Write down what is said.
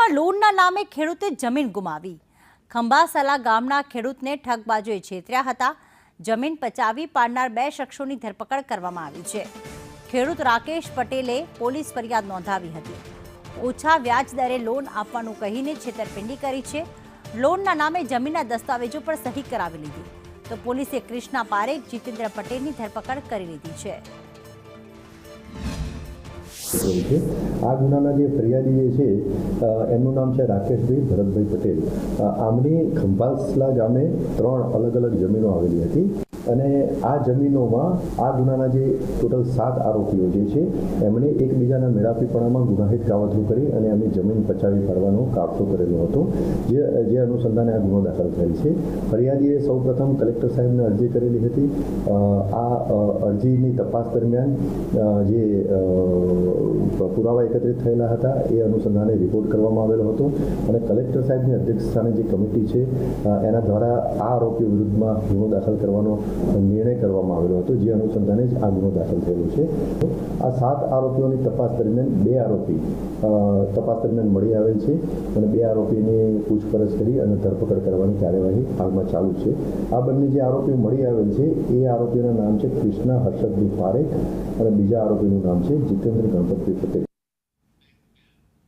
સુરતમાં લોનના નામે ખેડૂતે જમીન ગુમાવી। ખંભાસલા ગામના ખેડૂતને ઠગબાજોએ છેતર્યા હતા। જમીન પચાવી પાડનાર 2 શખ્સોની ધરપકડ કરવામાં આવી છે। ખેડૂત રાકેશ પટેલે પોલીસ ફરિયાદ નોંધાવી હતી। ઓછા વ્યાજ દરે લોન આપવાનું કહીને છેતરપિંડી કરી છે। લોનના નામે જમીનના દસ્તાવેજો પર સહી કરાવી લીધી તો પોલીસે કૃષ્ણા પારેખ, જીતેન્દ્ર પટેલની ધરપકડ કરી લીધી છે। આ ગુનાના જે ફરિયાદી છે એમનું નામ છે રાકેશભાઈ ભરતભાઈ પટેલ। આમની ખંભાસલા ગામે 3 અલગ અલગ જમીનો આવેલી હતી અને આ જમીનોમાં આ ગુનાના જે ટોટલ 7 આરોપીઓ જે છે એમણે એકબીજાના મેળાપીપણામાં ગુનાહિત કાવતરું કરી અને એમની જમીન પચાવી પાડવાનો કાવતરો કરેલો હતો, જે અનુસંધાને આ ગુનો દાખલ થયેલ છે। ફરિયાદીએ સૌપ્રથમ કલેક્ટર સાહેબને અરજી કરેલી હતી। આ અરજીની તપાસ દરમિયાન જે પુરાવા એકત્રિત થયેલા હતા એ અનુસંધાને રિપોર્ટ કરવામાં આવેલો હતો અને કલેક્ટર સાહેબની અધ્યક્ષસ્થાને જે કમિટી છે એના દ્વારા આ આરોપીઓ વિરુદ્ધમાં ગુનો દાખલ કરવાનો નિર્ણય કરવામાં આવેલો હતો, જે અનુસંધાને જ આ ગુનો દાખલ થયેલો છે। આ 7 આરોપીઓની તપાસ દરમિયાન 2 આરોપી તપાસ દરમિયાન મળી આવેલ છે અને 2 આરોપીની પૂછપરછ કરી અને ધરપકડ કરવાની કાર્યવાહી હાલમાં ચાલુ છે। આ બંને જે આરોપીઓ મળી આવેલ છે એ આરોપીઓના નામ છે કૃષ્ણા હર્ષદભાઈ પારેખ અને બીજા આરોપીનું નામ છે જીતેન્દ્ર ગણપતભાઈ પટેલ।